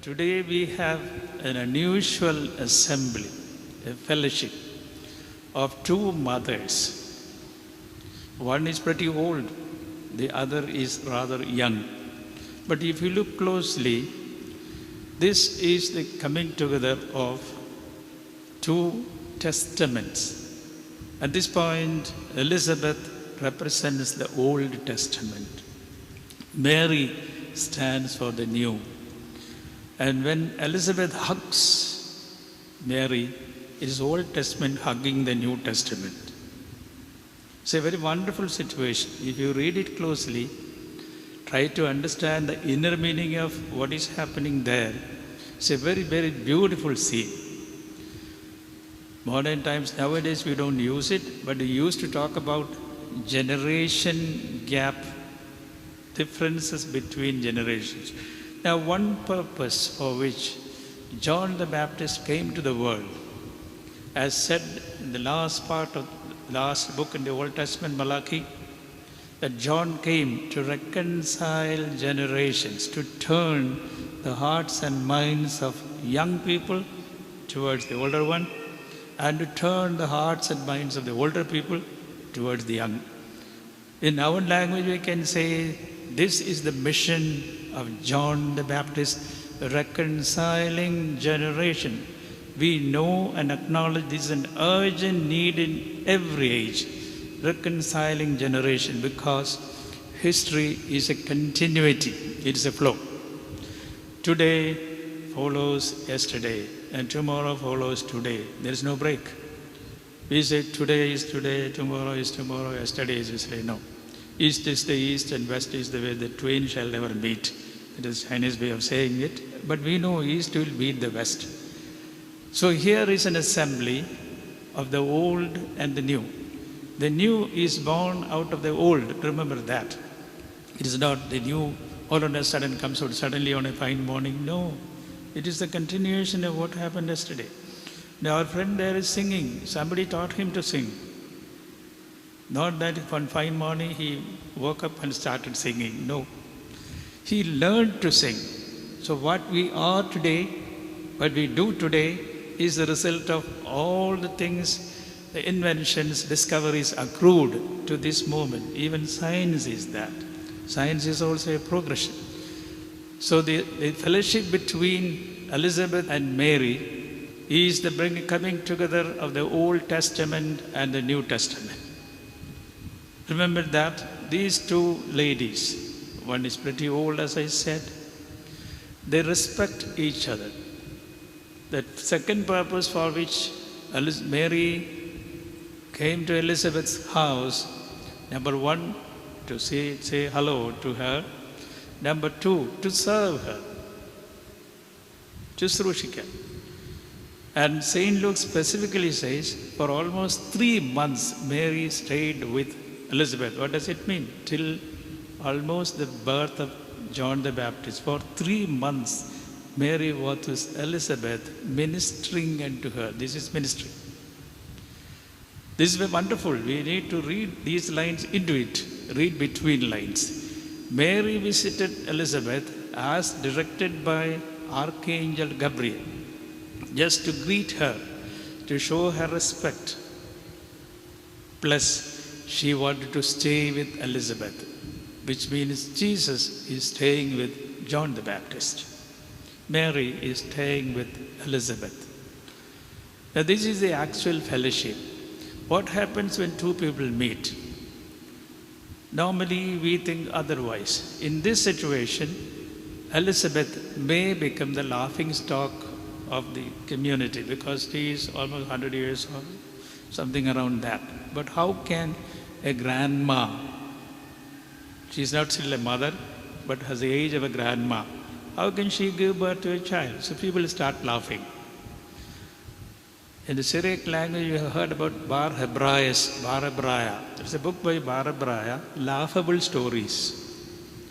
Today we have an unusual assembly, a fellowship of two mothers. One is pretty old, the other is rather young. But if you look closely, this is the coming together of two testaments. At this point, Elizabeth represents the Old Testament. Mary stands for the New. And when Elizabeth hugs Mary, it is Old Testament hugging the New Testament. It's a very wonderful situation. If you read it closely, try to understand the inner meaning of what is happening there. It's a very, very beautiful scene. Modern times, nowadays we don't use it, but we used to talk about generation gap, differences between generations. Now, one purpose for which John the Baptist came to the world, as said in the last part of the last book in the Old Testament, Malachi, that John came to reconcile generations, to turn the hearts and minds of young people towards the older one, and to turn the hearts and minds of the older people towards the young. In our language, we can say this is the mission of John the Baptist, reconciling generation. We know and acknowledge this is an urgent need in every age, reconciling generation, because history is a continuity, it is a flow. Today follows yesterday, and tomorrow follows today. There is no break. We say today is today, tomorrow is tomorrow, yesterday is yesterday. No. East is the east and west is the way the twain shall never meet. It is Chinese way of saying it. But we know east will beat the west. So here is an assembly of the old and the new. The new is born out of the old. Remember that. It is not the new all of a sudden comes out suddenly on a fine morning. No. It is the continuation of what happened yesterday. Now our friend there is singing. Somebody taught him to sing. Not that one fine morning he woke up and started singing. No. He learned to sing. So what we are today, what we do today, is the result of all the things, the inventions, discoveries accrued to this moment. Even science is that. Science is also a progression. So the fellowship between Elizabeth and Mary is the coming together of the Old Testament and the New Testament. Remember that these two ladies, one is pretty old as I said, they respect each other. The second purpose for which Mary came to Elizabeth's house, number one, to say hello to her. Number two, to serve her. Chusrushika. And St. Luke specifically says, for almost 3 months, Mary stayed with Elizabeth. What does it mean? Till almost the birth of John the Baptist. For 3 months, Mary was with Elizabeth, ministering unto her. This is ministry. This is wonderful. We need to read these lines into it. Read between lines. Mary visited Elizabeth as directed by Archangel Gabriel, just to greet her, to show her respect. Plus, she wanted to stay with Elizabeth, which means Jesus is staying with John the Baptist. Mary is staying with Elizabeth. Now, this is the actual fellowship. What happens when two people meet? Normally, we think otherwise. In this situation, Elizabeth may become the laughing stock of the community because she is almost 100 years old, something around that. But how can a grandma, she is not still a mother, but has the age of a grandma, how can she give birth to a child? So people start laughing. In the Syriac language, you have heard about Bar Hebraya. There's a book by Bar Hebraya, Laughable Stories.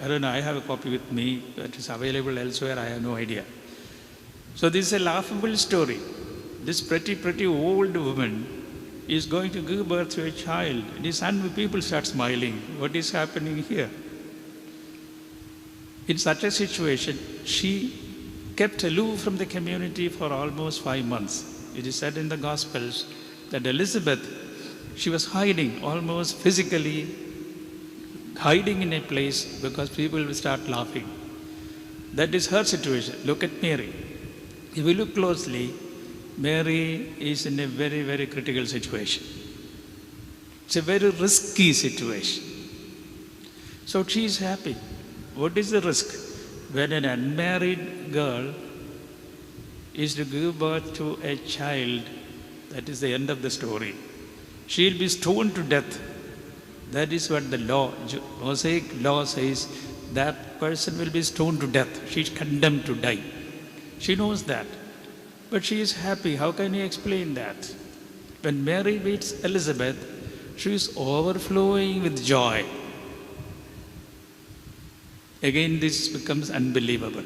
I don't know, I have a copy with me, that is available elsewhere, I have no idea. So this is a laughable story. This pretty old woman is going to give birth to a child. And people start smiling. What is happening here? In such a situation, she kept aloof from the community for almost 5 months. It is said in the Gospels that Elizabeth, she was hiding, almost physically hiding in a place because people will start laughing. That is her situation. Look at Mary. If we look closely, Mary is in a very, very critical situation. It's a very risky situation. So she is happy. What is the risk? When an unmarried girl is to give birth to a child, that is the end of the story. She will be stoned to death. That is what the law, Mosaic law says, that person will be stoned to death. She is condemned to die. She knows that. But she is happy. How can you explain that? When Mary meets Elizabeth, she is overflowing with joy. Again, this becomes unbelievable.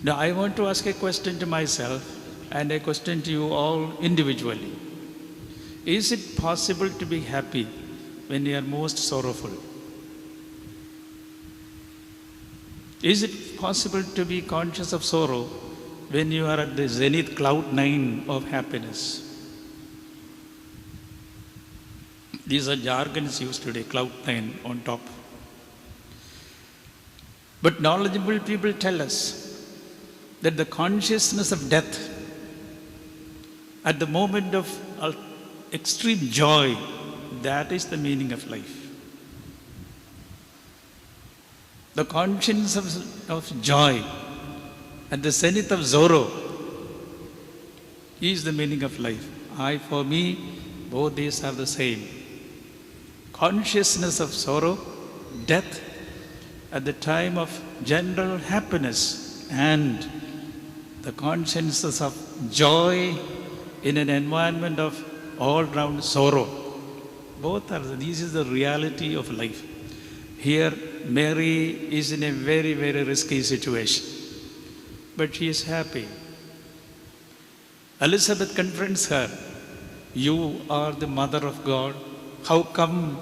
Now, I want to ask a question to myself and a question to you all individually. Is it possible to be happy when you are most sorrowful? Is it possible to be conscious of sorrow when you are at the zenith cloud 9 of happiness? These are jargons used today, cloud 9 on top. But knowledgeable people tell us that the consciousness of death at the moment of extreme joy, that is the meaning of life. The conscience of joy at the zenith of sorrow is the meaning of life. For me, both these are the same. Consciousness of sorrow, death at the time of general happiness, and the consciousness of joy in an environment of all-round sorrow. Both are, this is the reality of life. Here, Mary is in a very, very risky situation, but she is happy. Elizabeth confronts her. You are the mother of God. How come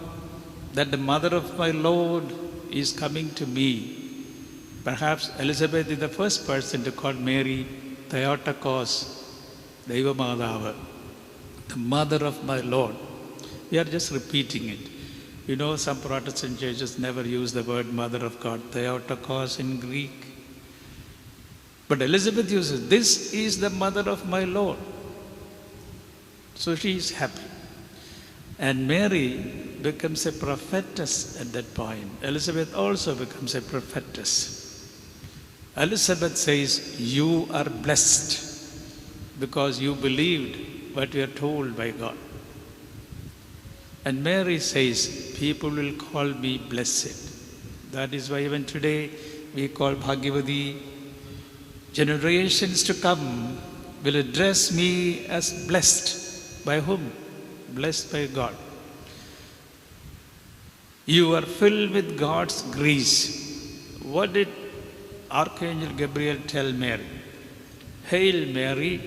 that the mother of my Lord is coming to me? Perhaps Elizabeth is the first person to call Mary Theotokos, Deva Madhava, the mother of my Lord. We are just repeating it. You know, some Protestant churches never use the word mother of God, Theotokos in Greek. But Elizabeth uses, this is the mother of my Lord. So she is happy. And Mary becomes a prophetess at that point. Elizabeth also becomes a prophetess. Elizabeth says, you are blessed because you believed what you are told by God. And Mary says, people will call me blessed. That is why even today we call Bhagavati. Generations to come will address me as blessed. By whom? Blessed by God. You are filled with God's grace. What did Archangel Gabriel tell Mary? Hail Mary,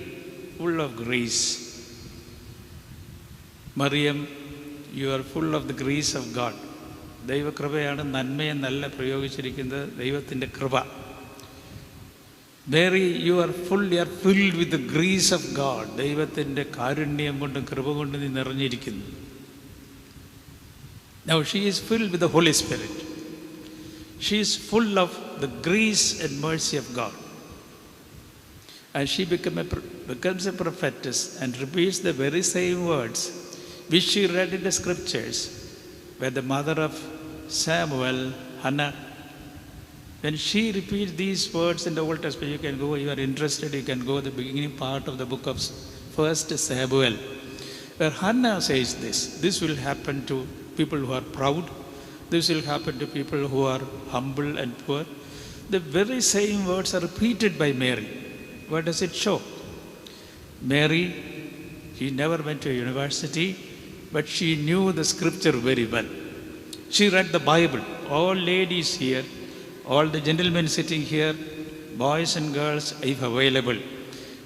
full of grace. Mariam, you are full of the grace of God. ദൈവകൃപയാണ് നന്മയെന്നല്ല പ്രയോഗിച്ചിരിക്കുന്നത്, ദൈവത്തിൻ്റെ കൃപ. Mary, you are filled with the grace of God. ദൈവത്തിൻ്റെ കാരുണ്യം കൊണ്ടും കൃപ കൊണ്ടും നീ നിറഞ്ഞിരിക്കുന്നു. Now she is filled with the Holy Spirit. She is full of the grace and mercy of God. And she becomes a prophetess and repeats the very same words which she read in the scriptures, where the mother of Samuel, Hannah, when she repeats these words in the Old Testament, you can go, you are interested, you can go to the beginning part of the book of 1 Samuel, where Hannah says this will happen to people who are proud, this will happen to people who are humble and poor. The very same words are repeated by Mary. What does it show? Mary, she never went to a university, but she knew the scripture very well. She read the Bible. All ladies here, all the gentlemen sitting here, boys and girls, if available.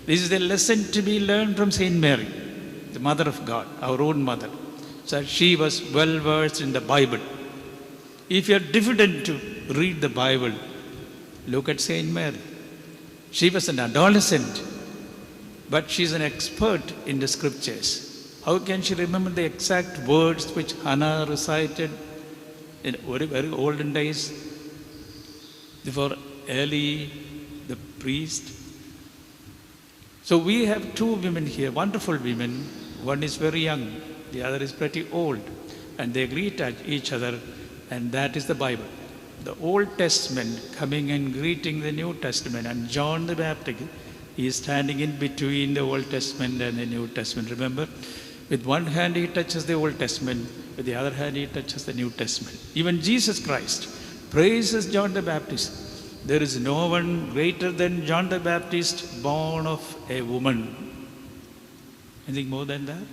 This is a lesson to be learned from Saint Mary, the mother of God, our own mother. So she was well versed in the Bible. If you are diffident to read the Bible, look at Saint Mary. She was an adolescent, but she's an expert in the scriptures. How can she remember the exact words which Hannah recited in very, very olden days before Eli, the priest? So we have two women here, wonderful women. One is very young, the other is pretty old, and they greet each other, and that is the Bible. The Old Testament coming and greeting the New Testament, and John the Baptist is standing in between the Old Testament and the New Testament. Remember, with one hand he touches the Old Testament, with the other hand he touches the New Testament. Even Jesus Christ praises John the Baptist. There is no one greater than John the Baptist, born of a woman. Anything more than that?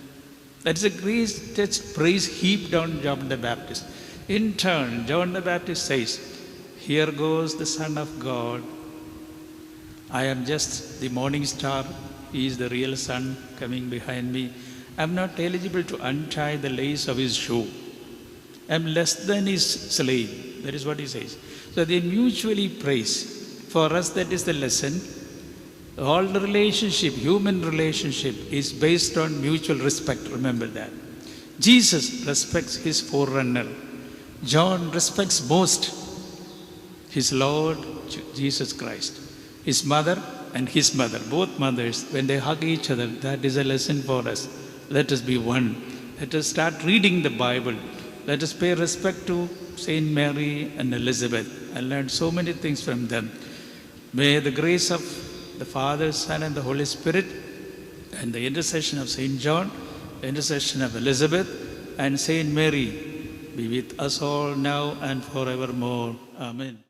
That is a greatest praise heaped on John the Baptist. In turn, John the Baptist says, "Here goes the Son of God. I am just the morning star. He is the real sun coming behind me. I am not eligible to untie the lace of his shoe. I am less than his slave." That is what he says. So they mutually praise. For us, that is the lesson. All the relationship, human relationship, is based on mutual respect. Remember that. Jesus respects his forerunner. John respects most his Lord Jesus Christ. His mother and his mother, both mothers, when they hug each other, that is a lesson for us. Let us be one. Let us start reading the Bible. Let us pay respect to Saint Mary and Elizabeth and learn so many things from them. May the grace of the Father, Son, and the Holy Spirit, and the intercession of Saint John, the intercession of Elizabeth, and Saint Mary be with us all now and forevermore. Amen.